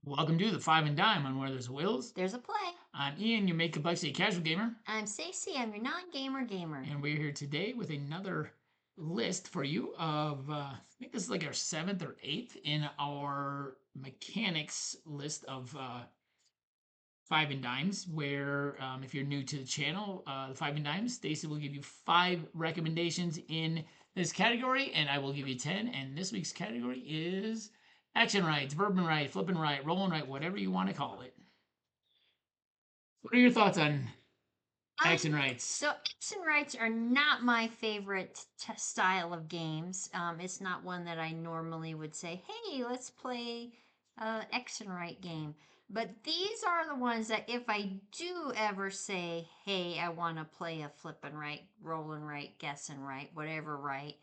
Welcome to the Five and Dime on Where There's Wheels. There's a play. I'm Ian, your Make Complexity casual gamer. I'm Stacey. I'm your non-gamer gamer. And we're here today with another list for you of, I think this is like our 7th or 8th in our mechanics list of Five and Dimes, where if you're new to the channel, the Five and Dimes, Stacey will give you 5 recommendations in this category, and I will give you 10. And this week's category is action rides, verb and ride, flip and ride, roll and ride, whatever you want to call it. What are your thoughts on action rights? So action rights are not my favorite style of games. It's not one that I normally would say, hey, let's play action right game. But these are the ones that if I do ever say, hey, I want to play a flip and right, roll and right, guess and right, whatever right,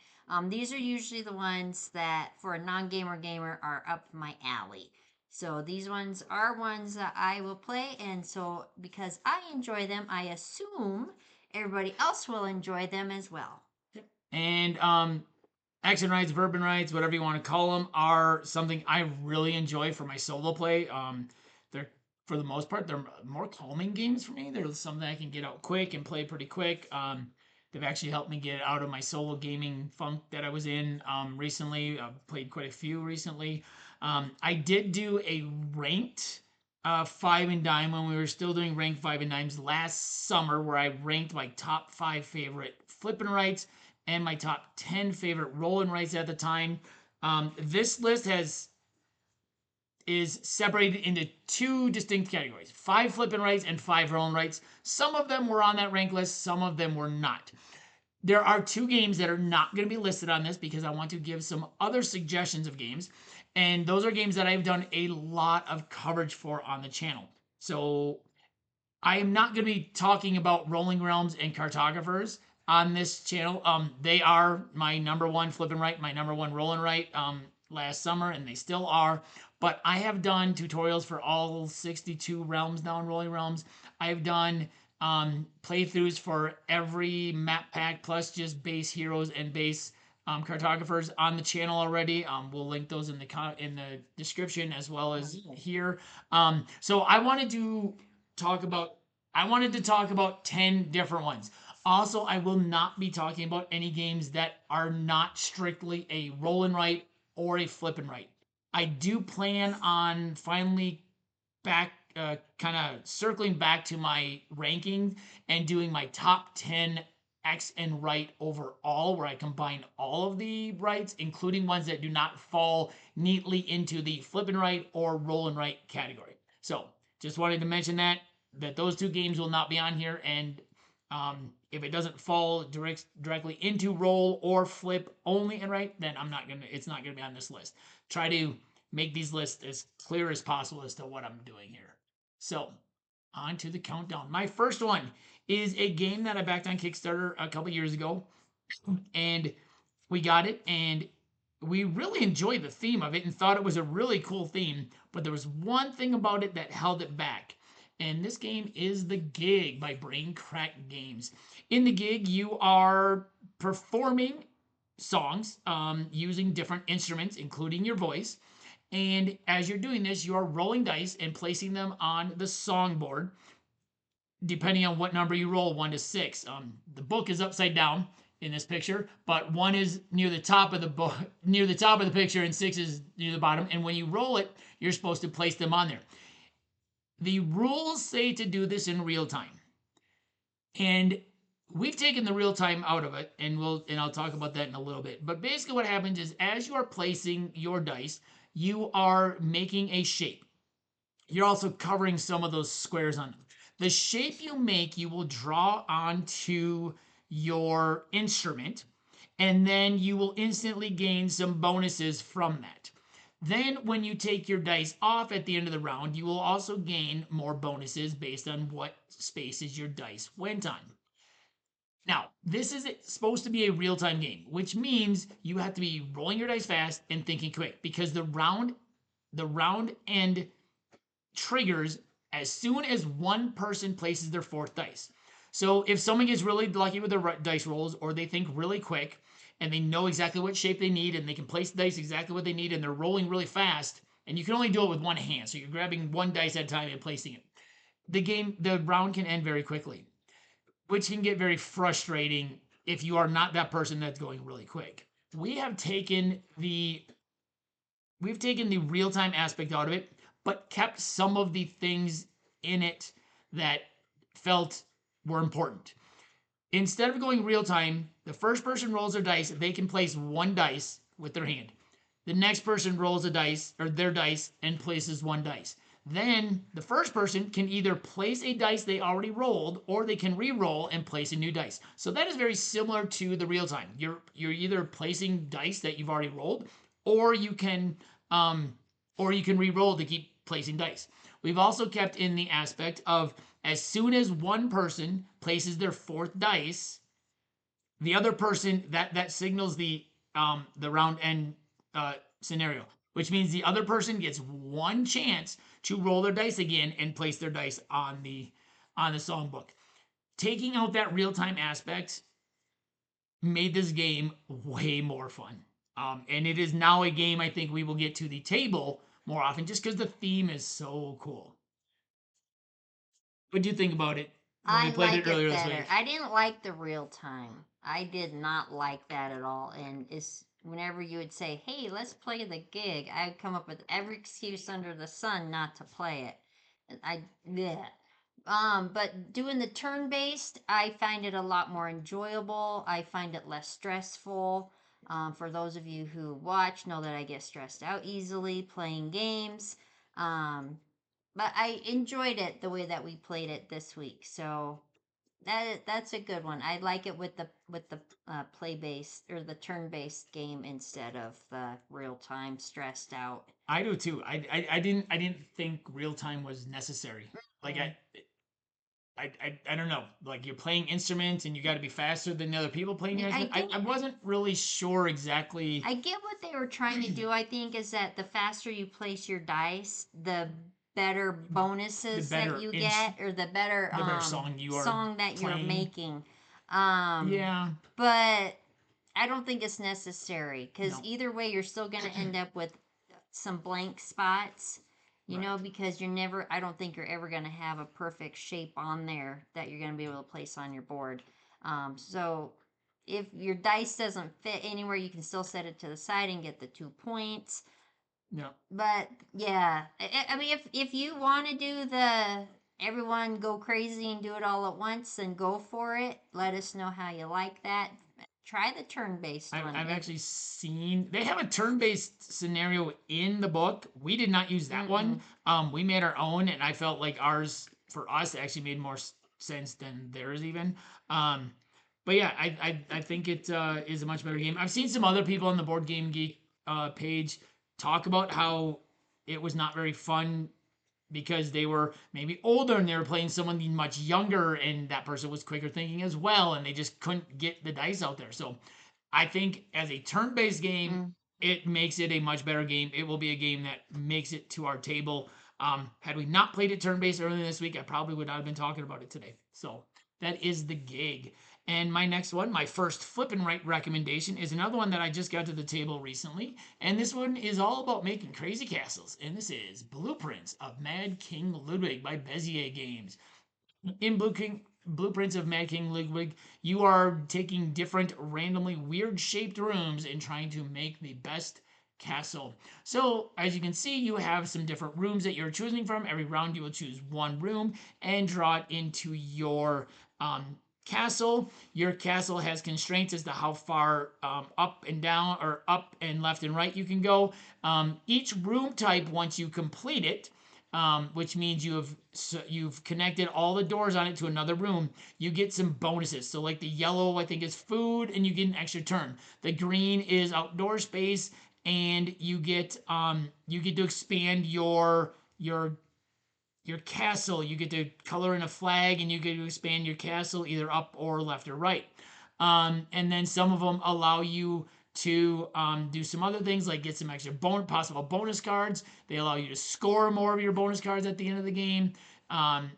these are usually the ones that for a non-gamer gamer are up my alley. So these ones are ones that I will play, and so because I enjoy them, I assume everybody else will enjoy them as well. And action rides, verb and rides, whatever you want to call them, are something I really enjoy for my solo play. They're for the most part they're more calming games for me. They're something I can get out quick and play pretty quick. They've actually helped me get out of my solo gaming funk that I was in recently. I've played quite a few recently. I did do a ranked Five and Dime when we were still doing ranked Five and Dimes last summer, where I ranked my top 5 favorite flipping rights and my top 10 favorite rolling rights at the time. This list is separated into 2 distinct categories: 5 flipping rights and 5 rolling rights. Some of them were on that rank list, some of them were not. There are 2 games that are not going to be listed on this because I want to give some other suggestions of games. And those are games that I've done a lot of coverage for on the channel. So I am not going to be talking about Rolling Realms and Cartographers on this channel. They are my number 1 flipping right, my number 1 rolling right last summer, and they still are. But I have done tutorials for all 62 realms now in Rolling Realms. I've done playthroughs for every map pack plus just base heroes and base cartographers on the channel already. We'll link those in the description as well as here. So I wanted to talk about 10 different ones. Also, I will not be talking about any games that are not strictly a roll and write or a flip and write. I do plan on finally back kind of circling back to my ranking and doing my top 10 X and right overall, where I combine all of the rights, including ones that do not fall neatly into the flip and right or roll and right category. So just wanted to mention that those 2 games will not be on here, and if it doesn't fall directly into roll or flip only and right, then it's not gonna be on this list. Try to make these lists as clear as possible as to what I'm doing here. So, on to the countdown. My first one is a game that I backed on Kickstarter a couple years ago, and we got it, and we really enjoyed the theme of it and thought it was a really cool theme, but there was one thing about it that held it back. And this game is The Gig by Brain Crack Games. In The Gig, you are performing songs using different instruments, including your voice. And as you're doing this, you are rolling dice and placing them on the songboard, depending on what number you roll, 1 to 6. The book is upside down in this picture, but 1 is near the top of the book, near the top of the picture, and 6 is near the bottom. And when you roll it, you're supposed to place them on there. The rules say to do this in real time, and we've taken the real time out of it, and I'll talk about that in a little bit. But basically, what happens is as you are placing your dice, you are making a shape. You're also covering some of those squares on them. The shape you make, you will draw onto your instrument, and then you will instantly gain some bonuses from that. Then, when you take your dice off at the end of the round, you will also gain more bonuses based on what spaces your dice went on. Now, this is supposed to be a real-time game, which means you have to be rolling your dice fast and thinking quick, because the round end triggers as soon as one person places their 4th dice. So if someone gets really lucky with their dice rolls, or they think really quick and they know exactly what shape they need and they can place the dice exactly what they need and they're rolling really fast, and you can only do it with one hand. So you're grabbing one dice at a time and placing it. The round can end very quickly, which can get very frustrating if you are not that person that's going really quick. We've taken the real-time aspect out of it, but kept some of the things in it that felt were important. Instead of going real time, the first person rolls their dice, they can place one dice with their hand. The next person rolls a dice or their dice and places one dice. Then the first person can either place a dice they already rolled or they can re-roll and place a new dice. So that is very similar to the real time. You're either placing dice that you've already rolled or you can re-roll to keep placing dice. We've also kept in the aspect of as soon as one person places their fourth dice, the other person that signals the round end scenario, which means the other person gets one chance to roll their dice again and place their dice on the songbook. Taking out that real time aspect made this game way more fun. And it is now a game I think we will get to the table more often just because the theme is so cool. What do you think about it when we I played like it earlier it this better. week? I didn't like the real time. I did not like that at all. And it's whenever you would say, "Hey, let's play the gig," I'd come up with every excuse under the sun not to play it. And yeah. But doing the turn based, I find it a lot more enjoyable. I find it less stressful. For those of you who watch, know that I get stressed out easily playing games. Um, but I enjoyed it the way that we played it this week. So that's a good one. I like it with the play based or the turn based game instead of the real time stressed out. I do too. I didn't think real time was necessary. Like Mm. I don't know. Like you're playing instruments and you got to be faster than the other people playing the I instrument. get I wasn't really sure exactly I get what they were trying to do. I think is that the faster you place your dice, the better the bonuses that better you get, or the better song you are song that you're playing. making. Um, Yeah. but I don't think it's necessary because No. either way, you're still going to end up with some blank spots. You Right. know, because I don't think you're ever going to have a perfect shape on there that you're going to be able to place on your board. So if your dice doesn't fit anywhere, you can still set it to the side and get the 2 points. No. But yeah, I mean, if you want to do the everyone go crazy and do it all at once, then go for it. Let us know how you like that. Try the turn based one. I've actually seen they have a turn-based scenario in the book. We did not use that one. Mm-mm. We made our own, and I felt like ours for us actually made more sense than theirs even. Um, but yeah, I think it is a much better game. I've seen some other people on the Board Game Geek page talk about how it was not very fun because they were maybe older and they were playing someone much younger and that person was quicker thinking as well and they just couldn't get the dice out there. So I think as a turn-based game, Mm. it makes it a much better game. It will be a game that makes it to our table. Had we not played it turn-based earlier this week, I probably would not have been talking about it today. So that is the gig. And my next one, my first flip and right recommendation, is another one that I just got to the table recently. And this one is all about making crazy castles. And this is Blueprints of Mad King Ludwig by Bezier Games. In Blueprints of Mad King Ludwig, you are taking different randomly weird shaped rooms and trying to make the best castle. So, as you can see, you have some different rooms that you're choosing from. Every round, you will choose one room and draw it into your castle. Your castle has constraints as to how far up and down, or up and left and right you can go. Each room type, once you complete it, which means you've connected all the doors on it to another room. You get some bonuses. So like the yellow, I think is food, and you get an extra turn. The green is outdoor space, and you get to expand your castle. You get to color in a flag, and you get to expand your castle either up or left or right. And then some of them allow you to do some other things like get some extra possible bonus cards. They allow you to score more of your bonus cards at the end of the game. Um,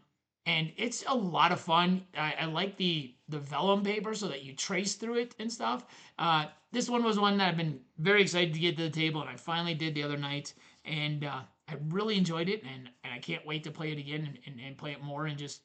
and it's a lot of fun. I like the vellum paper so that you trace through it and stuff. This one was one that I've been very excited to get to the table, and I finally did the other night, And I really enjoyed it, and I can't wait to play it again and play it more and just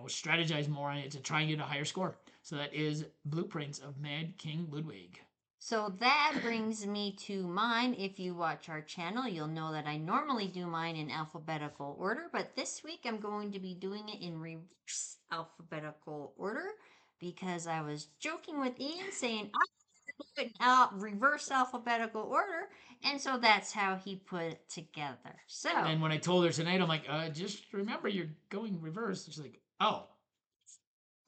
strategize more on it to try and get a higher score. So that is Blueprints of Mad King Ludwig. So that brings me to mine. If you watch our channel, you'll know that I normally do mine in alphabetical order, but this week I'm going to be doing it in reverse alphabetical order because I was joking with Ian saying I do it reverse alphabetical order, and so that's how he put it together. So, And then when I told her tonight, I'm like, just remember you're going reverse. She's like, oh.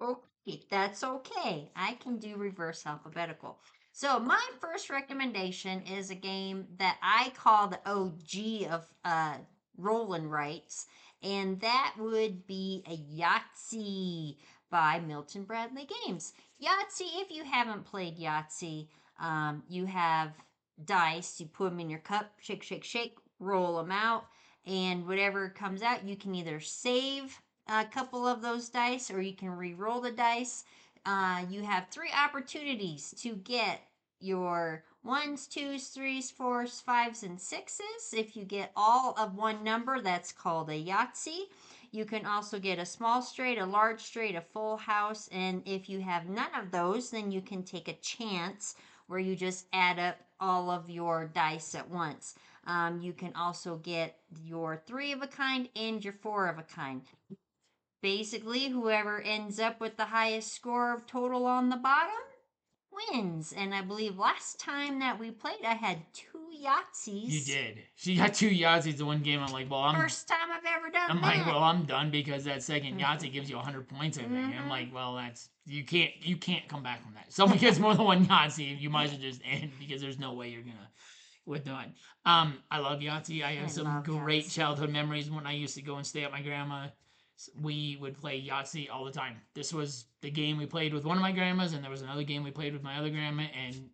okay, that's okay. I can do reverse alphabetical. So my first recommendation is a game that I call the OG of roll and rights, and that would be a Yahtzee by Milton Bradley Games. Yahtzee, if you haven't played Yahtzee, you have dice. You put them in your cup, shake, shake, shake, roll them out, and whatever comes out, you can either save a couple of those dice or you can re-roll the dice. You have 3 opportunities to get your ones, twos, threes, fours, fives, and sixes. If you get all of one number, that's called a Yahtzee. You can also get a small straight, a large straight, a full house, and if you have none of those, then you can take a chance where you just add up all of your dice at once. You can also get your 3 of a kind and your 4 of a kind. Basically, whoever ends up with the highest score total on the bottom wins. And I believe last time that we played, I had 2 Yahtzees. You did. She got 2 Yahtzees in one game. I'm like, well, First time I've ever done I'm that. like, well, I'm done because that second Yahtzee gives you 100 points, I think. I'm like, well, that's you can't come back from that. Someone gets more than one Yahtzee, you might as well just end because there's no way you're gonna with that. I love Yahtzee. I have some great childhood memories when I used to go and stay at my grandma. We would play Yahtzee all the time. This was the game we played with one of my grandmas, and there was another game we played with my other grandma, and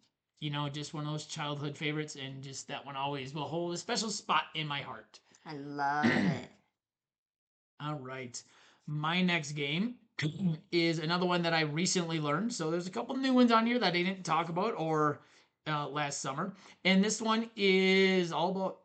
just one of those childhood favorites, and just that one always will hold a special spot in my heart. I love it. All right. My next game is another one that I recently learned. So there's a couple new ones on here that I didn't talk about or last summer. And this one is all about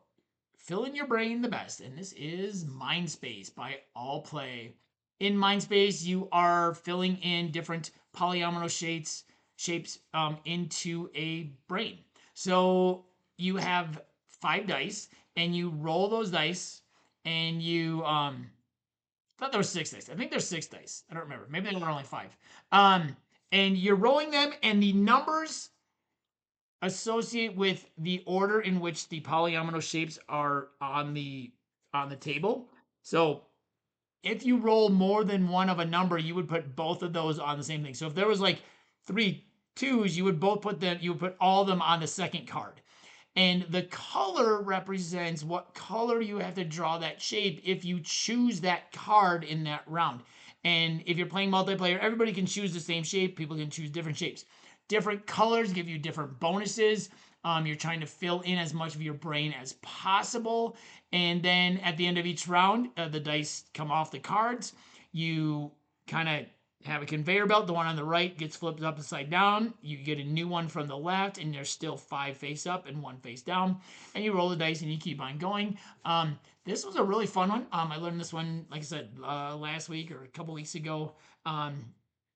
filling your brain the best. And this is Mindspace by All Play. In Mindspace, you are filling in different polyomino shapes into a brain. So you have 5 dice, and you roll those dice, and you thought there were 6 dice. I think there's 6 dice. I don't remember. Maybe there were only 5. And you're rolling them, and the numbers associate with the order in which the polyomino shapes are on the table. So if you roll more than one of a number, you would put both of those on the same thing. So if there was like 3 2s, you would put all of them on the second card. And the color represents what color you have to draw that shape if you choose that card in that round. And if you're playing multiplayer, everybody can choose the same shape. People can choose different shapes. Different colors give you different bonuses. You're trying to fill in as much of your brain as possible. And then at the end of each round, the dice come off the cards. You kind of have a conveyor belt. The one on the right gets flipped upside down. You get a new one from the left, and there's still 5 face up and 1 face down. And you roll the dice, and you keep on going. This was a really fun one. I learned this one, like I said, last week or a couple weeks ago.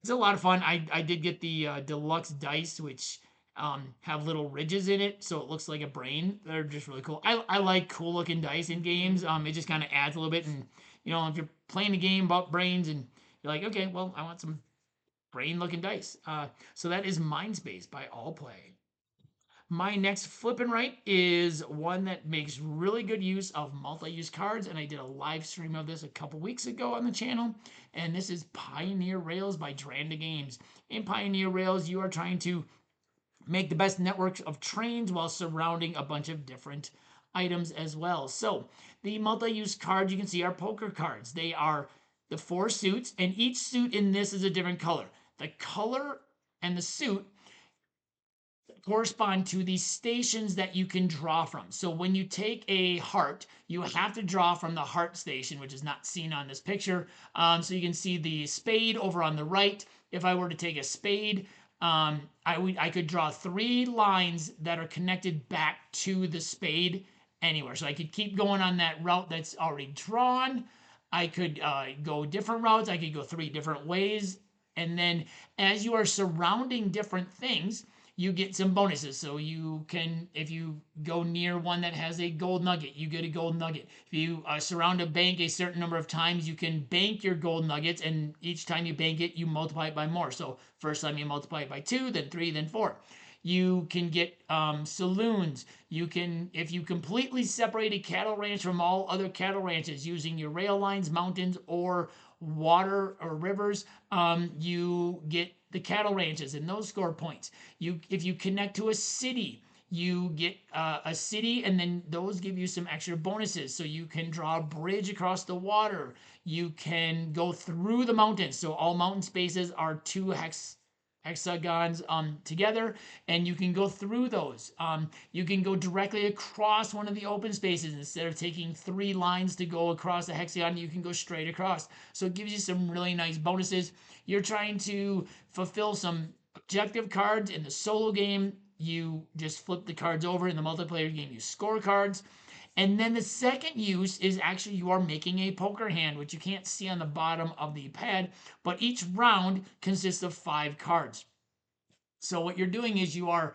It's a lot of fun. I did get the deluxe dice, which have little ridges in it, so it looks like a brain. They're just really cool. I like cool looking dice in games. It just kind of adds a little bit, and if you're playing a game about brains and you're like, okay, well, I want some brain looking dice. So that is Mindspace by All Play. My next flip and right is one that makes really good use of multi-use cards, and I did a live stream of this a couple weeks ago on the channel, and this is Pioneer Rails by Dranda Games. In Pioneer Rails, you are trying to make the best network of trains while surrounding a bunch of different items as well. So the multi-use cards you can see are poker cards. They are the 4 suits, and each suit in this is a different color. The color and the suit correspond to the stations that you can draw from. So when you take a heart, you have to draw from the heart station, which is not seen on this picture. So you can see the spade over on the right. If I were to take a spade, I could draw 3 lines that are connected back to the spade anywhere. So I could keep going on that route that's already drawn. I could go different routes. I could go 3 different ways. And then as you are surrounding different things, you get some bonuses. So you can, if you go near one that has a gold nugget, you get a gold nugget. If you surround a bank a certain number of times, you can bank your gold nuggets, and each time you bank it, you multiply it by more. So first time you multiply it by 2, then 3, then 4. You can get saloons. You can, if you completely separate a cattle ranch from all other cattle ranches using your rail lines, mountains, or water or rivers, you get the cattle ranches, and those score points. If you connect to a city, you get a city, and then those give you some extra bonuses. So you can draw a bridge across the water. You can go through the mountains. So all mountain spaces are 2 hexagons together, and you can go through those. You can go directly across one of the open spaces. Instead of taking 3 lines to go across the hexagon, you can go straight across. So it gives you some really nice bonuses. You're trying to fulfill some objective cards. In the solo game, you just flip the cards over. In the multiplayer game, you score cards. And then the second use is actually you are making a poker hand, which you can't see on the bottom of the pad, but each round consists of 5 cards. So what you're doing is you are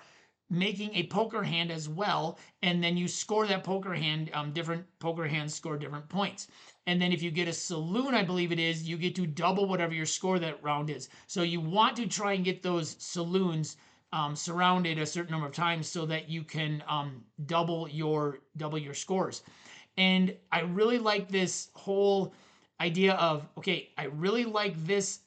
making a poker hand as well, and then you score that poker hand. Different poker hands score different points. And then if you get a saloon, I believe it is, you get to double whatever your score that round is. So you want to try and get those saloons surrounded a certain number of times so that you can double your scores. And I really like this whole idea of, okay, I really like this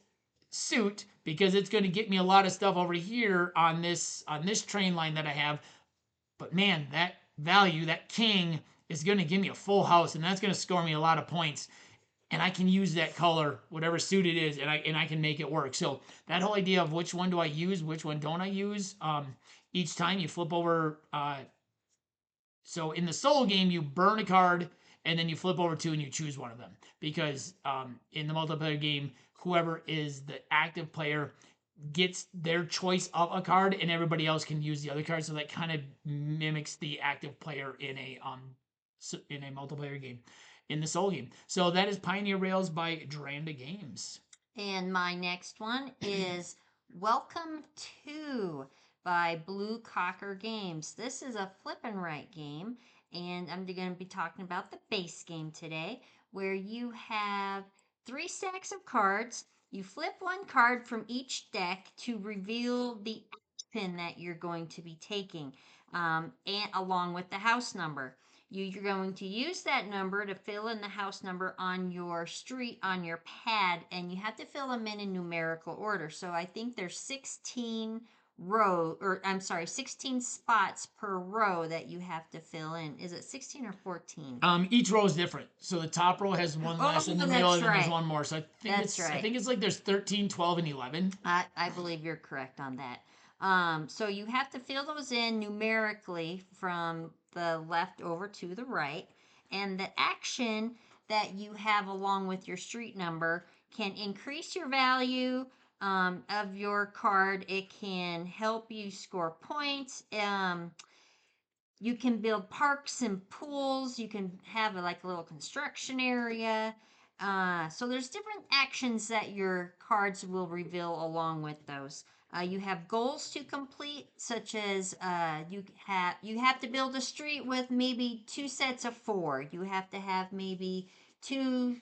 suit because it's going to get me a lot of stuff over here on this train line that I have. But man, that value, that king, is going to give me a full house, and that's going to score me a lot of points. And I can use that color, whatever suit it is, and I can make it work. So that whole idea of which one do I use, which one don't I use, each time you flip over. So in the solo game, you burn a card, and then you flip over 2 and you choose one of them. Because in the multiplayer game, whoever is the active player gets their choice of a card, and everybody else can use the other card. So that kind of mimics the active player in a multiplayer game, in the solo game. So that is Pioneer Rails by Dranda Games. And my next one is Welcome to by Blue Cocker Games. This is a flip and write game, and I'm going to be talking about the base game today, where you have 3 stacks of cards. You flip 1 card from each deck to reveal the action that you're going to be taking, and along with the house number. You're going to use that number to fill in the house number on your street on your pad, and you have to fill them in numerical order. So I think there's 16 16 spots per row that you have to fill in. Is it 16 or 14? Each row is different. So the top row has one less in the middle, and then there's one more. So I think I think it's like there's 13, 12, and 11. I believe you're correct on that. So you have to fill those in numerically from the left over to the right. And the action that you have along with your street number can increase your value of your card. It can help you score points. You can build parks and pools. You can have like a little construction area. So there's different actions that your cards will reveal along with those. You have goals to complete, such as you have to build a street with maybe 2 sets of 4. You have to have maybe 2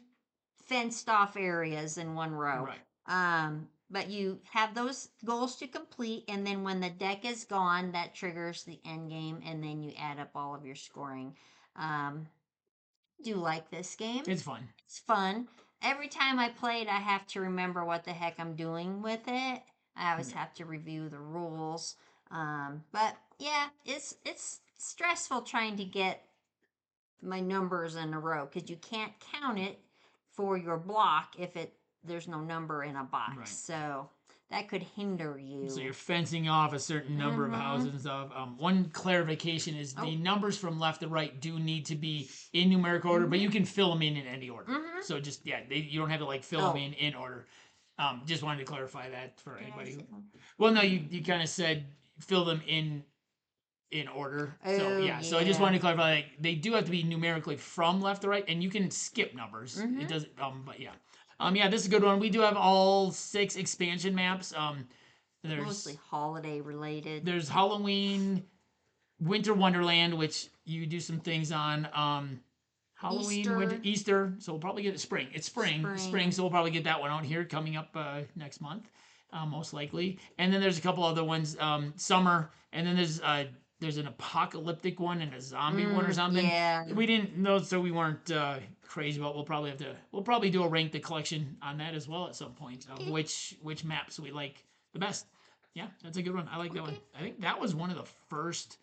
fenced off areas in 1 row. Right. But you have those goals to complete, and then when the deck is gone, that triggers the end game, and then you add up all of your scoring. Do you like this game? It's fun. It's fun. Every time I play it, I have to remember what the heck I'm doing with it. I always have to review the rules. But yeah, it's stressful trying to get my numbers in a row because you can't count it for your block if there's no number in a box. Right. So that could hinder you. So you're fencing off a certain number of houses and stuff. One clarification is the numbers from left to right do need to be in numeric order, but you can fill them in any order. So just, you don't have to like fill them in order. Just wanted to clarify that for anybody. Well, no, you kind of said fill them in in order. Oh, So I just yeah. wanted to clarify, like, they do have to be numerically from left to right, and you can skip numbers. Mm-hmm. It doesn't, but yeah. Yeah, this is a good one. We do have all 6 expansion maps. Mostly holiday related. There's Halloween, Winter Wonderland, which you do some things on. Halloween, winter, Easter. Easter. So we'll probably get it spring. It's spring. So we'll probably get that one out here coming up next month, most likely. And then there's a couple other ones, summer, and then there's an apocalyptic one and a zombie one or something. Yeah. We didn't know, so we weren't crazy about. We'll probably do a rank the collection on that as well at some point of which maps we like the best. Yeah, that's a good one. I like that one. I think that was one of the first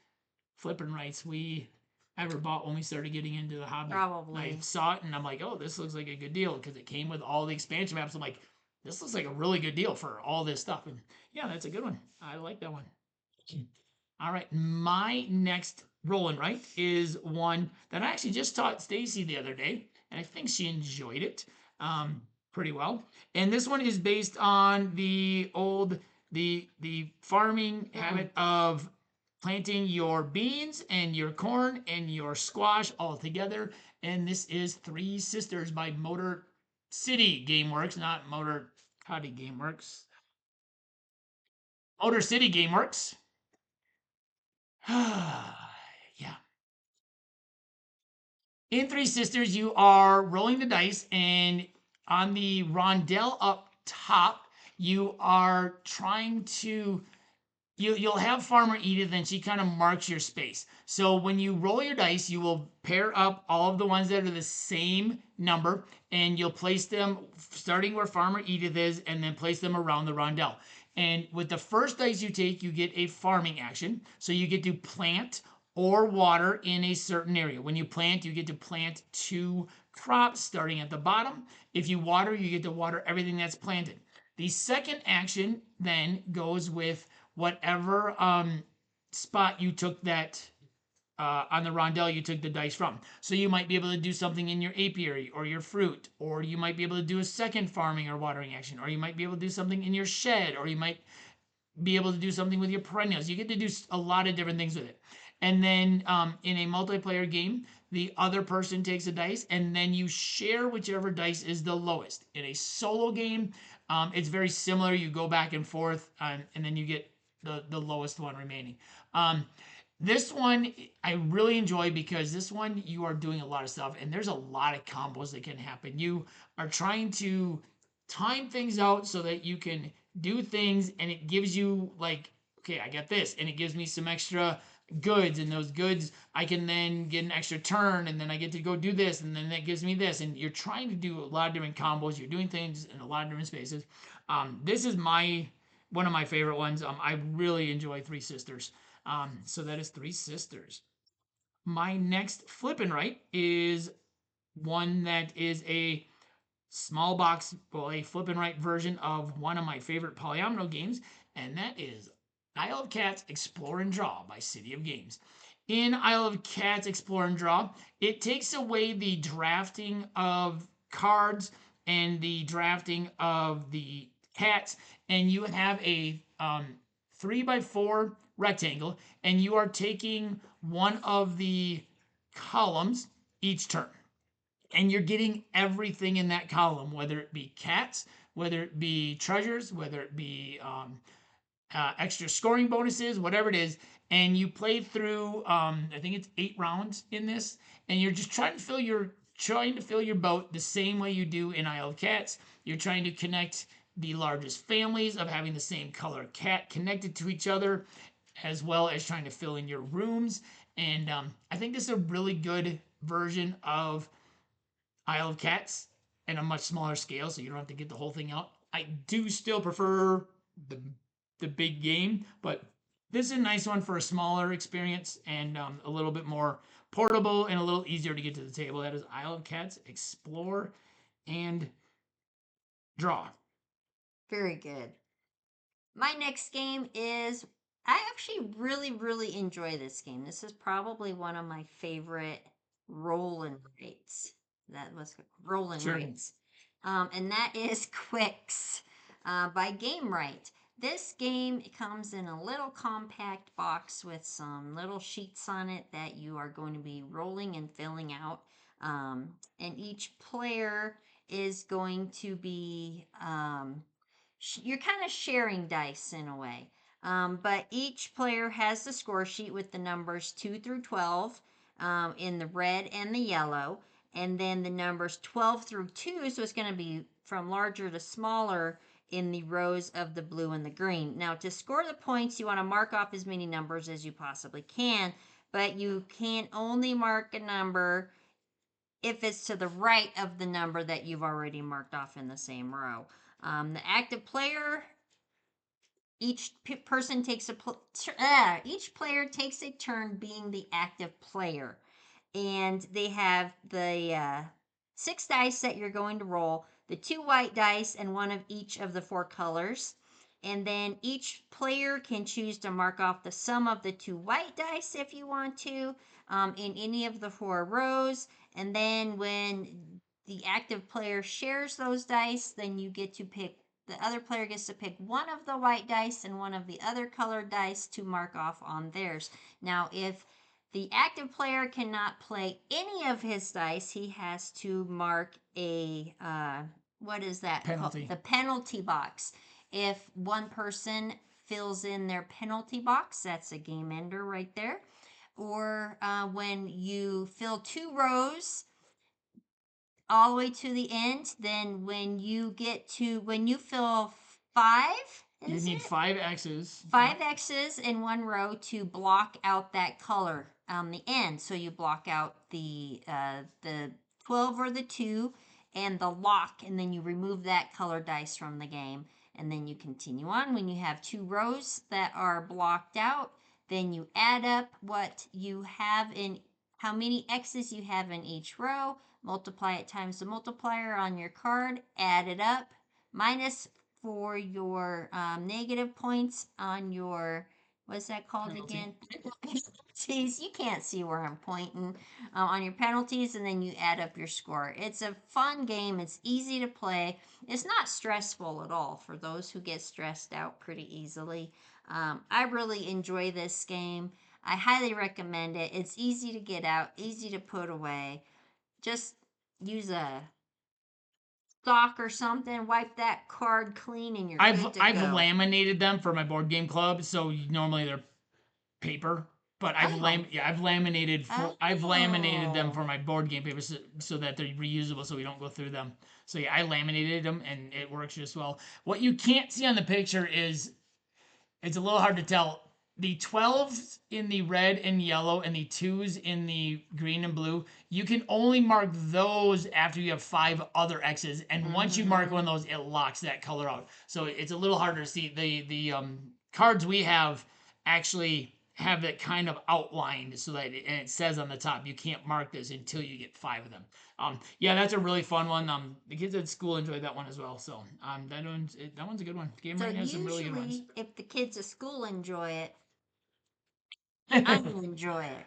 flipping rights we ever bought when we started getting into the hobby. Probably. I saw it and I'm like, oh, this looks like a good deal because it came with all the expansion maps. I'm like, this looks like a really good deal for all this stuff. And yeah, that's a good one. I like that one. All right, my next rolling right is one that I actually just taught Stacey the other day, and I think she enjoyed it pretty well. And this one is based on the farming habit of planting your beans and your corn and your squash all together. And this is Three Sisters by Motor City Gameworks, not Motor City Gameworks. Motor City Gameworks. Yeah. In Three Sisters, you are rolling the dice, and on the rondelle up top, you are trying to you'll have Farmer Edith, and she kind of marks your space. So when you roll your dice, you will pair up all of the ones that are the same number, and you'll place them starting where Farmer Edith is, and then place them around the rondelle. And with the first dice you take, you get a farming action. So you get to plant or water in a certain area. When you plant, you get to plant 2 crops starting at the bottom. If you water, you get to water everything that's planted. The second action then goes with whatever spot you took that on the rondelle you took the dice from. So you might be able to do something in your apiary or your fruit, or you might be able to do a second farming or watering action, or you might be able to do something in your shed, or you might be able to do something with your perennials. You get to do a lot of different things with it. And then in a multiplayer game, the other person takes a dice, and then you share whichever dice is the lowest. In a solo game, it's very similar. You go back and forth, and then you get the lowest one remaining. This one I really enjoy because this one you are doing a lot of stuff, and there's a lot of combos that can happen. You are trying to time things out so that you can do things, and it gives you like, okay, I got this, and it gives me some extra goods, and those goods I can then get an extra turn, and then I get to go do this, and then that gives me this, and you're trying to do a lot of different combos. You're doing things in a lot of different spaces. This is one of my favorite ones. I really enjoy Three Sisters. So that is Three Sisters. My next flippin' right is one that is a small box, well, a flip and right version of one of my favorite polyomino games, and that is Isle of Cats Explore and Draw by City of Games. In Isle of Cats Explore and Draw, it takes away the drafting of cards and the drafting of the cats, and you have a 3x4 rectangle, and you are taking one of the columns each turn, and you're getting everything in that column, whether it be cats, whether it be treasures, whether it be extra scoring bonuses, whatever it is. And you play through, I think it's 8 rounds in this, and you're just trying to fill your boat the same way you do in Isle of Cats. You're trying to connect the largest families of having the same color cat connected to each other, as well as trying to fill in your rooms. And I think this is a really good version of Isle of Cats in a much smaller scale, so you don't have to get the whole thing out. I do still prefer the big game, but this is a nice one for a smaller experience and a little bit more portable and a little easier to get to the table. That is Isle of Cats Explore and Draw. Very good. My next game is, I actually really enjoy this game. This is probably one of my favorite roll and rates. That was roll and Sure. rates. And that is Quicks by Game Right. This game comes in a little compact box with some little sheets on it that you are going to be rolling and filling out. And each player is going to be, you're kind of sharing dice in a way. But each player has the score sheet with the numbers 2 through 12 in the red and the yellow. And then the numbers 12 through 2, so it's going to be from larger to smaller in the rows of the blue and the green. Now, to score the points, you want to mark off as many numbers as you possibly can, but you can only mark a number if it's to the right of the number that you've already marked off in the same row. The active player, each person takes each player takes a turn being the active player, and they have the 6 dice that you're going to roll, the 2 white dice and one of each of the 4 colors. And then each player can choose to mark off the sum of the 2 white dice if you want to, in any of the 4 rows. And then when the active player shares those dice, then you get to pick, the other player gets to pick one of the white dice and one of the other colored dice to mark off on theirs. Now, if the active player cannot play any of his dice, he has to mark a, what is that Penalty. called? The penalty box. If one person fills in their penalty box, that's a game ender right there. Or when you fill 2 rows all the way to the end, then when you fill 5, You need 5 X's. 5 X's in one row to block out that color on the end. So you block out the 12 or the 2 and the lock, and then you remove that color dice from the game. And then you continue on. When you have 2 rows that are blocked out, then you add up what you have in, how many X's you have in each row, multiply it times the multiplier on your card, add it up, minus for your negative points on your, what's that called Penalty. again? Penalties. You can't see where I'm pointing. On your penalties, and then you add up your score. It's a fun game. It's easy to play. It's not stressful at all for those who get stressed out pretty easily. I really enjoy this game. I highly recommend it. It's easy to get out, easy to put away. Just use a sock or something, wipe that card clean, and you're good to I've go. laminated them for my board game club, so normally they're paper, but I've laminated them for my board game paper so that they're reusable, so we don't go through them. So yeah, I laminated them and it works just well. What you can't see on the picture is, it's a little hard to tell. The 12s in the red and yellow and the 2s in the green and blue, you can only mark those after you have 5 other X's. And once you mark one of those, it locks that color out. So it's a little harder to see. The cards we have actually have it kind of outlined so that and it says on the top, you can't mark this until you get 5 of them. Yeah, that's a really fun one. The kids at school enjoyed that one as well. So that one's a good one. Game Ring has some really good ones. If the kids at school enjoy it, I'm gonna enjoy it.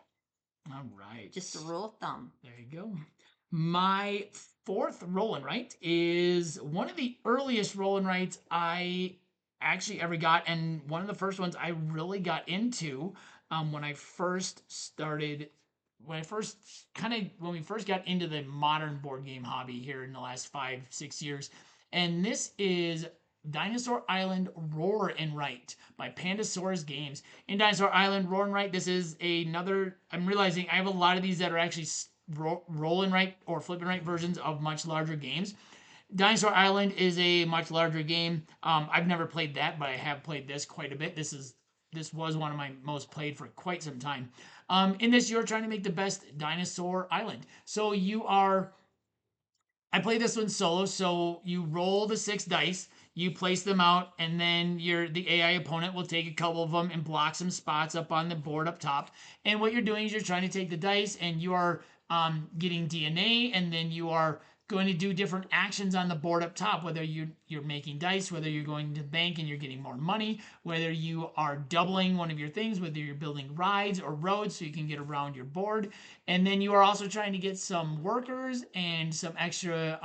All right. Just a rule of thumb. There you go. My 4th roll and write is one of the earliest roll and writes I actually ever got, and one of the first ones I really got into when I first started. When we first got into the modern board game hobby here in the last 5-6 years, and this is Dinosaur Island Roar and Write by Pandasaurus Games. In Dinosaur Island Roar and Write, this is another. I'm realizing I have a lot of these that are actually roll and write or flip and write versions of much larger games. Dinosaur Island is a much larger game. I've never played that, but I have played this quite a bit. This was one of my most played for quite some time. In this, you're trying to make the best dinosaur island. So I play this one solo, so you roll the 6 dice, you place them out, and then the AI opponent will take a couple of them and block some spots up on the board up top. And what you're doing is you're trying to take the dice, and you are getting DNA, and then you are going to do different actions on the board up top, whether you're making dice, whether you're going to the bank and you're getting more money, whether you are doubling one of your things, whether you're building rides or roads so you can get around your board. And then you are also trying to get some workers and some extra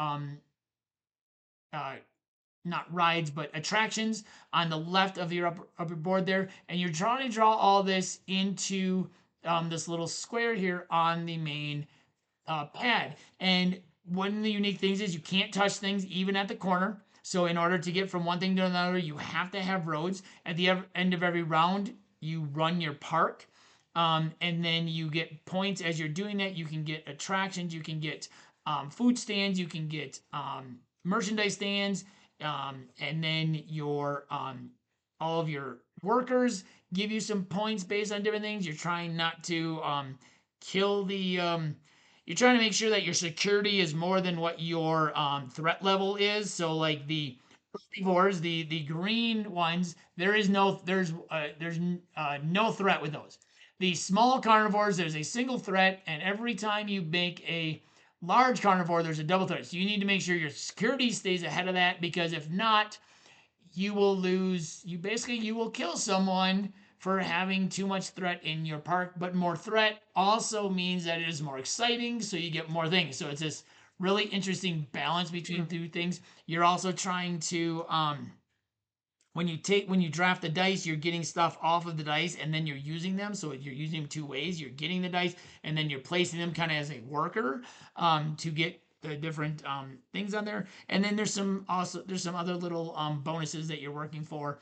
not rides, but attractions on the left of your upper board there. And you're trying to draw all this into this little square here on the main pad. And one of the unique things is you can't touch things even at the corner. So in order to get from one thing to another, you have to have roads. At the end of every round, you run your park. And then you get points as you're doing that. You can get attractions, you can get food stands, you can get merchandise stands, and then your all of your workers give you some points based on different things. You're trying not to kill the. You're trying to make sure that your security is more than what your threat level is. So like the herbivores, the green ones, there's no threat with those. The small carnivores, there's a single threat, and every time you make a large carnivore, there's a double threat. So you need to make sure your security stays ahead of that, because if not, you will lose. You will kill someone for having too much threat in your park. But more threat also means that it is more exciting, so you get more things. So it's this really interesting balance between two things. You're also trying to when you draft the dice, you're getting stuff off of the dice and then you're using them. So you're using them two ways. You're getting the dice and then you're placing them kind of as a worker to get the different things on there. And then there's some other little bonuses that you're working for.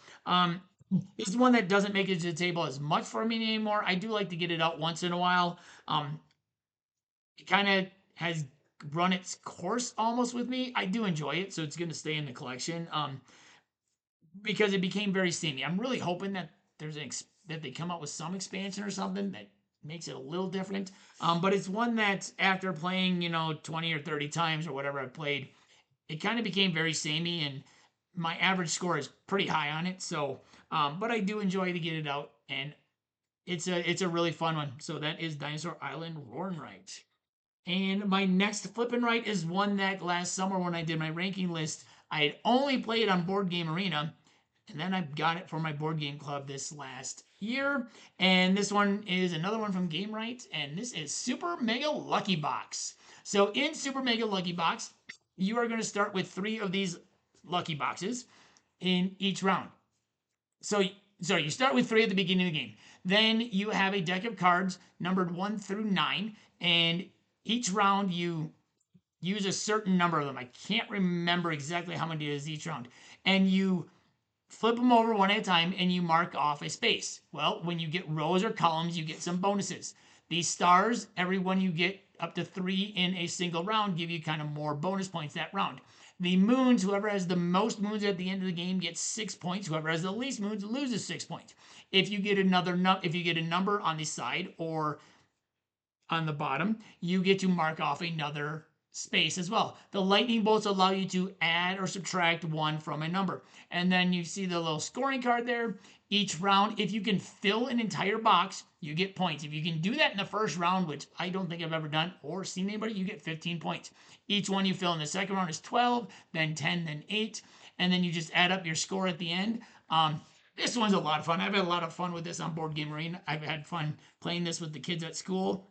This is one that doesn't make it to the table as much for me anymore. I do like to get it out once in a while. It kind of has run its course almost with me. I do enjoy it, so it's going to stay in the collection. Because it became very samey. I'm really hoping that that they come out with some expansion or something that makes it a little different. But it's one that after playing 20 or 30 times or whatever I've played, it kind of became very samey, and my average score is pretty high on it. So, but I do enjoy to get it out, and it's a really fun one. So that is Dinosaur Island Roar and Right. And my next flip and right is one that last summer when I did my ranking list, I had only played on Board Game Arena, and then I got it for my board game club this last year. And this one is another one from Game Right, and this is Super Mega Lucky Box. So in Super Mega Lucky Box, you are going to start with 3 of these lucky boxes in each round. So you start with 3 at the beginning of the game. Then you have a deck of cards numbered 1 through 9, and each round you use a certain number of them. I can't remember exactly how many it is each round. And you flip them over one at a time and you mark off a space. Well, when you get rows or columns, you get some bonuses. These stars, every one you get up to 3 in a single round, give you kind of more bonus points that round. The moons, whoever has the most moons at the end of the game gets 6 points. Whoever has the least moons loses 6 points. If you get a number on the side or on the bottom, you get to mark off another space as well. The lightning bolts allow you to add or subtract 1 from a number. And then you see the little scoring card there. Each round, if you can fill an entire box, you get points. If you can do that in the first round, which I don't think I've ever done or seen anybody, you get 15 points. Each one you fill in the second round is 12, then 10, then 8, and then you just add up your score at the end. This one's a lot of fun. I've had a lot of fun with this on Board Game Arena. I've had fun playing this with the kids at school.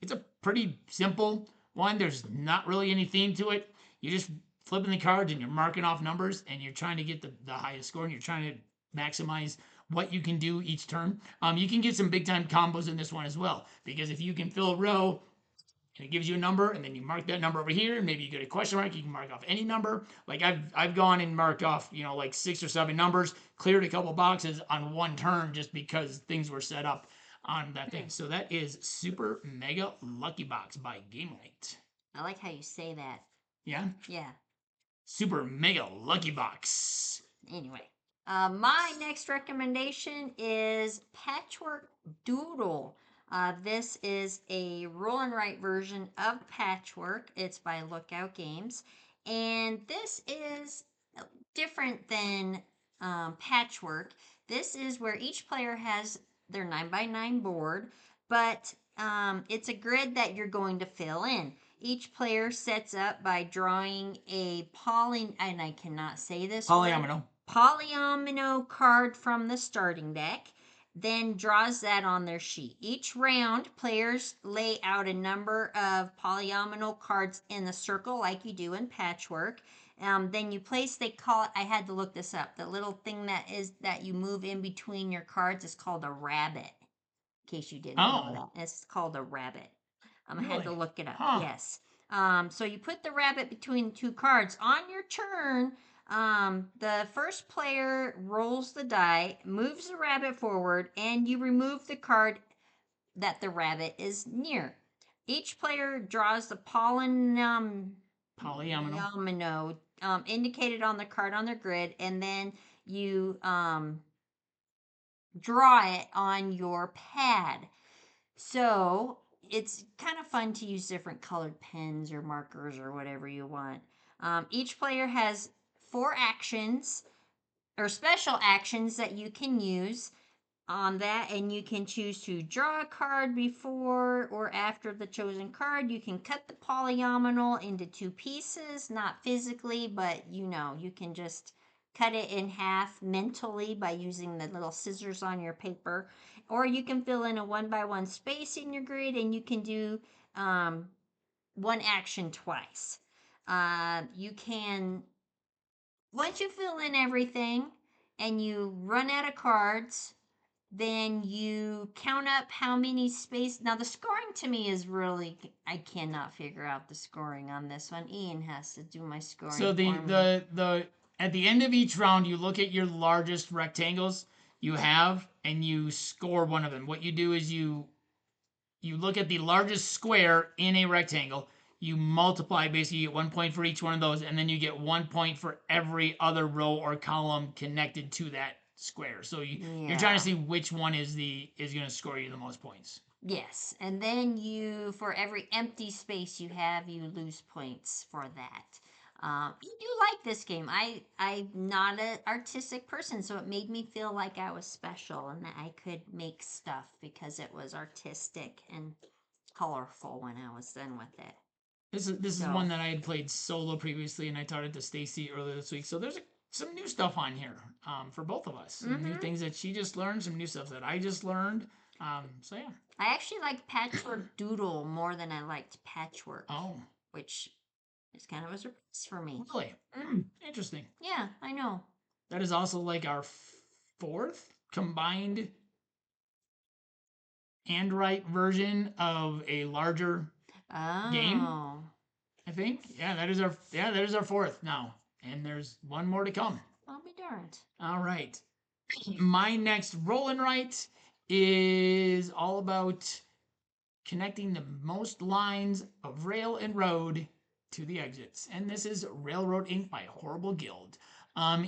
It's a pretty simple one. There's not really any theme to it. You're just flipping the cards and you're marking off numbers and you're trying to get the highest score and you're trying to maximize what you can do each turn. You can get some big time combos in this one as well, because if you can fill a row and it gives you a number, and then you mark that number over here, and maybe you get a question mark, you can mark off any number. Like I've gone and marked off, like 6 or 7 numbers, cleared a couple boxes on one turn just because things were set up on that thing. So that is Super Mega Lucky Box by Game Right. I like how you say that. Yeah? Yeah. Super Mega Lucky Box. Anyway, my next recommendation is Patchwork Doodle. This is a roll and write version of Patchwork. It's by Lookout Games. And this is different than Patchwork. This is where each player has their 9x9 board, but it's a grid that you're going to fill in. Each player sets up by drawing a and I cannot say this Polyomino. Polyomino card from the starting deck, then draws that on their sheet. Each round, players lay out a number of polyomino cards in the circle like you do in Patchwork. Then you place, they call it, I had to look this up, the little thing that you move in between your cards is called a rabbit, in case you didn't know Oh, that. It's called a rabbit. I had to really? look it up. Huh. Yes. So you put the rabbit between two cards. On your turn, the first player rolls the die, moves the rabbit forward, and you remove the card that the rabbit is near. Each player draws the Polyomino. indicated on the card on their grid, and then you draw it on your pad. So it's kind of fun to use different colored pens or markers or whatever you want. Each player has 4 actions or special actions that you can use on that, and you can choose to draw a card before or after the chosen card. You can cut the polyomino into 2 pieces, not physically, but you can just cut it in half mentally by using the little scissors on your paper, or you can fill in a 1 by 1 space in your grid, and you can do one action twice. You can, once you fill in everything and you run out of cards, then you count up how many space. Now the scoring to me is really, I cannot figure out the scoring on this one. Ian has to do my scoring So for me. the at the end of each round, you look at your largest rectangles you have, and you score one of them. What you do is you look at the largest square in a rectangle. You multiply, basically, you get 1 point for each one of those, and then you get 1 point for every other row or column connected to that square. So you're trying to Yeah. see which one is going to score you the most points. Yes, and then for every empty space you have, you lose points for that. You do like this game. I'm not an artistic person, so it made me feel like I was special and that I could make stuff because it was artistic and colorful when I was done with it. This is So, one that I had played solo previously, and I taught it to Stacey earlier this week. So there's some new stuff on here for both of us. Some new mm-hmm. things that she just learned, some new stuff that I just learned. So yeah. I actually like Patchwork Doodle more than I liked Patchwork, Oh, which is kind of a surprise for me. really? Interesting. Yeah, I know. That is also like our fourth combined handwrite version of a larger game. Oh. I think. Yeah, that is our fourth now, and there's one more to come. I'll be darned. All right. My next roll and write is all about connecting the most lines of rail and road to the exits. And this is Railroad Ink. by Horrible Guild.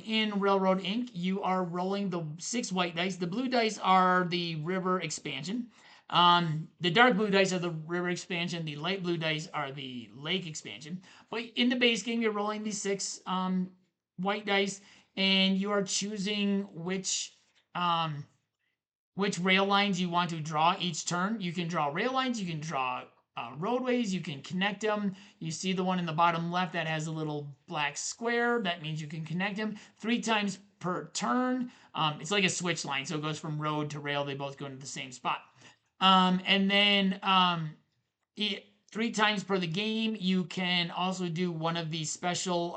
In Railroad Ink., you are rolling the 6 white dice. The blue dice are the river expansion. The dark blue dice are the river expansion. The light blue dice are the lake expansion. But in the base game, you're rolling these 6 white dice, and you are choosing which rail lines you want to draw each turn. You can draw rail lines, you can draw roadways, you can connect them. You see the one in the bottom left that has a little black square. That means you can connect them 3 times per turn. It's like a switch line, so it goes from road to rail. They both go into the same spot. And then 3 times per the game, you can also do one of these special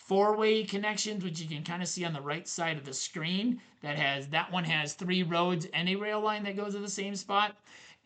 4-way connections, which you can kind of see on the right side of the screen. That one has 3 roads and a rail line that goes to the same spot.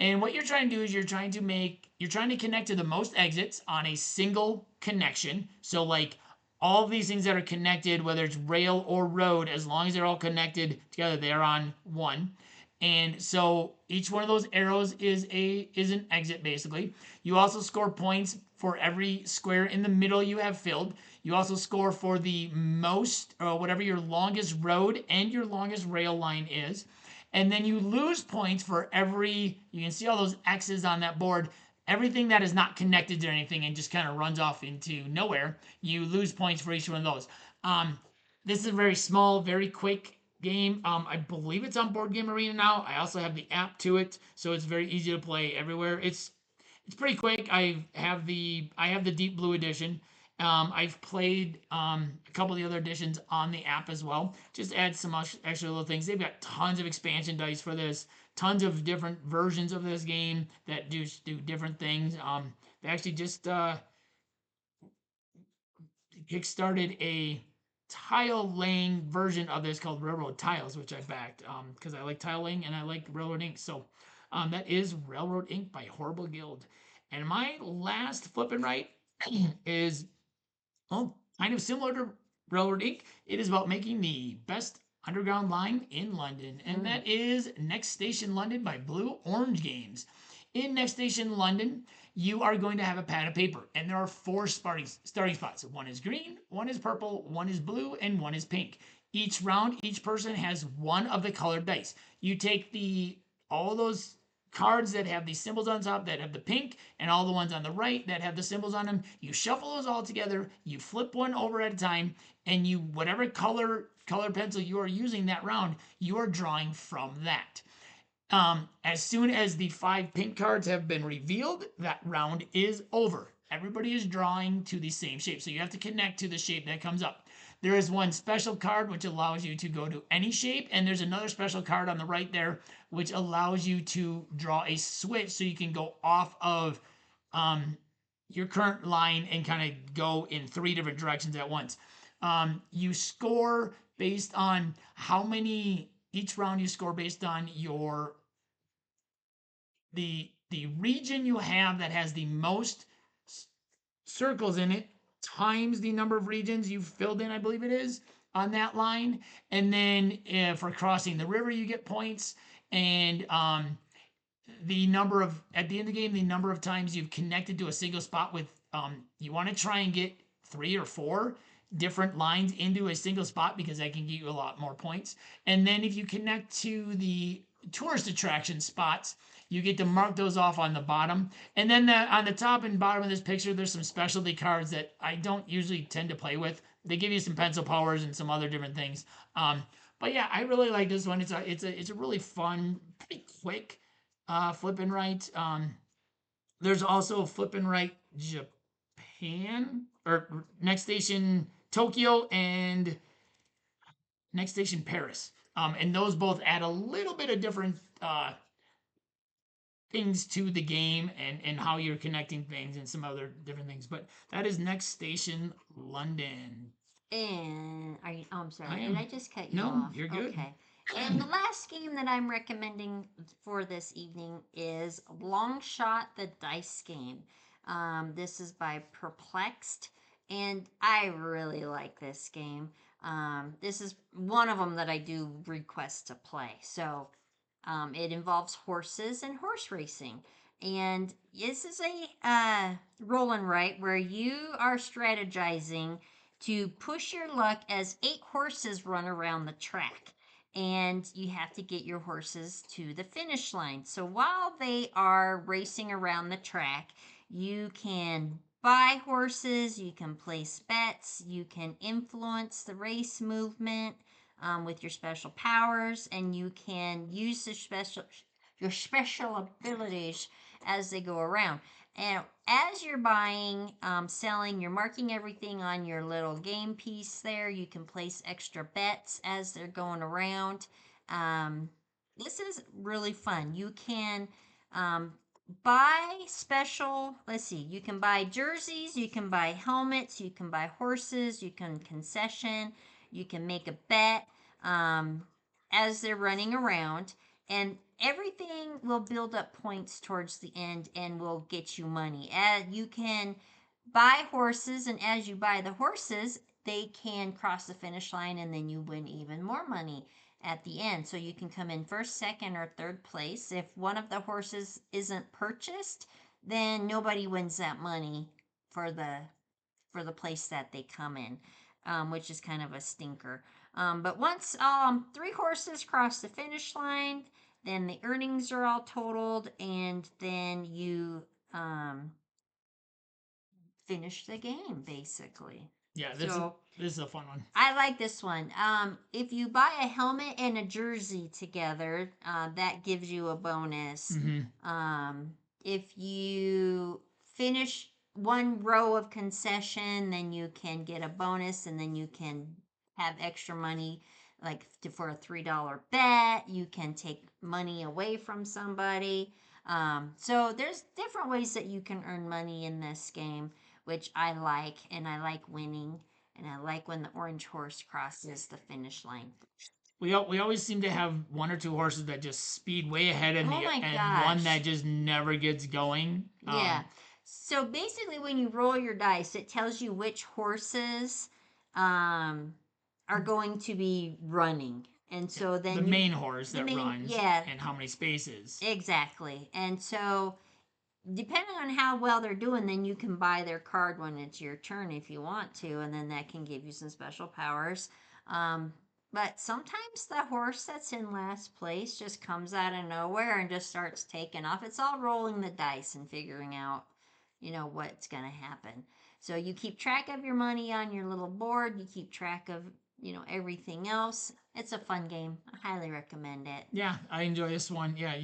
And what you're trying to do is you're trying to connect to the most exits on a single connection. So like all of these things that are connected, whether it's rail or road, as long as they're all connected together, they're on one. And so each one of those arrows is an exit, basically. You also score points for every square in the middle you have filled. You also score for the most, or whatever your longest road and your longest rail line is. And then you lose points for you can see all those X's on that board. Everything that is not connected to anything and just kind of runs off into nowhere, you lose points for each one of those. This is a very small, very quick game. I believe it's on Board Game Arena now. I also have the app to it, so it's very easy to play everywhere. It's pretty quick. I have the Deep Blue edition. I've played a couple of the other editions on the app as well. Just add some extra little things. They've got tons of expansion dice for this, tons of different versions of this game that do different things. They actually just kickstarted a tile laying version of this called Railroad Tiles, which I backed because I like tiling and I like Railroad Ink. So that is Railroad Ink by Horrible Guild. And my last flip and right is kind of similar to Railroad Ink. It is about making the best underground line in London, and that is Next Station London by Blue Orange Games. In Next Station London, you are going to have a pad of paper, and there are four starting spots. One is green, one is purple, one is blue, and one is pink. Each round, each person has one of the colored dice. You take all those cards that have these symbols on top that have the pink, and all the ones on the right that have the symbols on them. You shuffle those all together, you flip one over at a time, and you whatever color pencil you are using that round, you are drawing from that. As soon as the 5 pink cards have been revealed, that round is over. Everybody is drawing to the same shape, so you have to connect to the shape that comes up. There is one special card which allows you to go to any shape, and there's another special card on the right there which allows you to draw a switch so you can go off of your current line and kind of go in 3 different directions at once. You score based on each round you score based on the region you have that has the most circles in it times the number of regions you've filled in, I believe it is, on that line. And then for crossing the river, you get points. And at the end of the game, the number of times you've connected to a single spot with, you want to try and get 3 or 4 different lines into a single spot because that can get you a lot more points. And then if you connect to the tourist attraction spots, you get to mark those off on the bottom. And then on the top and bottom of this picture, there's some specialty cards that I don't usually tend to play with. They give you some pencil powers and some other different things. But yeah, I really like this one. It's a really fun, pretty quick flip and right. There's also flip and right Japan, or Next Station Tokyo, and Next Station Paris. And those both add a little bit of different things to the game and how you're connecting things and some other different things. But that is Next Station London. And are you? Oh, I'm sorry. I Did am. I just cut you No, off? you're good. Okay. And the last game that I'm recommending for this evening is Long Shot, the dice game. This is by Perplexed, and I really like this game. This is one of them that I do request to play. So it involves horses and horse racing. And this is a roll and write where you are strategizing to push your luck as 8 horses run around the track. And you have to get your horses to the finish line. So while they are racing around the track, you can buy horses, you can place bets, you can influence the race movement with your special powers, and you can use your special abilities as they go around. And as you're buying, selling, you're marking everything on your little game piece there. You can place extra bets as they're going around. This is really fun. You can buy let's see, you can buy jerseys, you can buy helmets, you can buy horses, you can concession, you can make a bet as they're running around, and everything will build up points towards the end and will get you money. You can buy horses, and as you buy the horses, they can cross the finish line, and then you win even more money at the end. So you can come in first, second, or third place. If one of the horses isn't purchased, then nobody wins that money for the place that they come in, which is kind of a stinker. But once 3 horses cross the finish line, then the earnings are all totaled, and then you finish the game, basically. Yeah, So this is a fun one. I like this one. If you buy a helmet and a jersey together, that gives you a bonus. If you finish one row of concession, then you can get a bonus, and then you can have extra money, like for a $3 bet. You can take money away from somebody. So there's different ways that you can earn money in this game, which I like, and I like winning. And I like when the orange horse crosses the finish line. We always seem to have one or two horses that just speed way ahead Oh my and one gosh. that just never gets going. Yeah. So basically, when you roll your dice, it tells you which horses are going to be running. And so The then main horse the that main, runs yeah, and how many spaces. exactly. And so depending on how well they're doing, then you can buy their card when it's your turn if you want to, and then that can give you some special powers. But sometimes the horse that's in last place just comes out of nowhere and just starts taking off. It's all rolling the dice and figuring out, what's going to happen. So you keep track of your money on your little board. You keep track of, everything else. It's a fun game. I highly recommend it. Yeah, I enjoy this one. Yeah,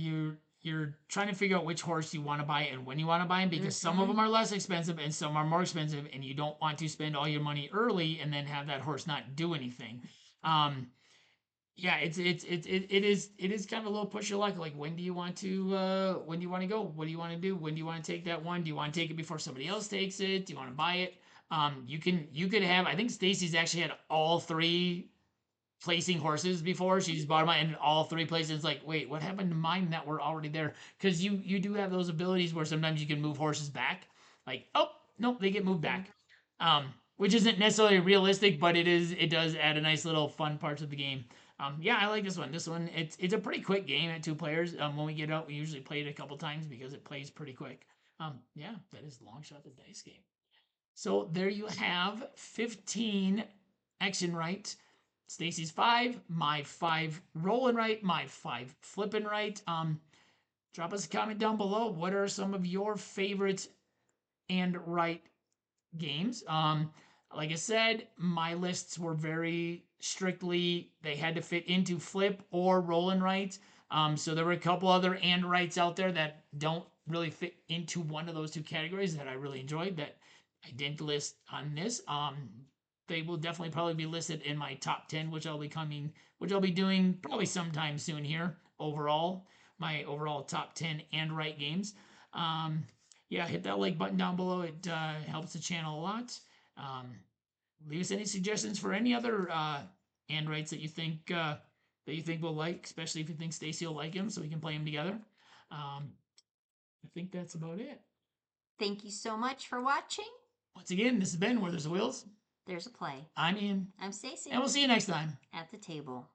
you're trying to figure out which horse you want to buy and when you want to buy them because some of them are less expensive and some are more expensive, and you don't want to spend all your money early and then have that horse not do anything. Um, yeah, it is kind of a little push your luck. Like when do you want to go? What do you want to do? When do you want to take that one? Do you want to take it before somebody else takes it? Do you want to buy it? You could have. I think Stacy's actually had all three placing horses before. She just bought them in all three places. It's like, wait, what happened to mine that were already there? Because you do have those abilities where sometimes you can move horses back. Like, oh nope, they get moved back. Which isn't necessarily realistic, but it does add a nice little fun parts of the game. Yeah, I like this one. This one, it's a pretty quick game at 2 players. When we get out, we usually play it a couple times because it plays pretty quick. Yeah, that is Long Shot the Dice Game. So there you have 15 action right. Stacy's 5, my 5 rolling right, my 5 flipping right. Drop us a comment down below. What are some of your favorite and right games? Like I said, my lists were very strictly, they had to fit into flip or rolling right. So there were a couple other and rights out there that don't really fit into one of those two categories that I really enjoyed that I didn't list on this. They will definitely probably be listed in my top 10, which I'll be doing probably sometime soon here. Overall, my overall top 10 and right games. Yeah, hit that like button down below. It helps the channel a lot. Leave us any suggestions for any other and rights that you think we'll like, especially if you think Stacy will like him, so we can play him together. I think that's about it. Thank you so much for watching. Once again, this has been Where There's Wheels. There's a play. I'm Ian. I'm Stacey. And we'll see you next time. At the table.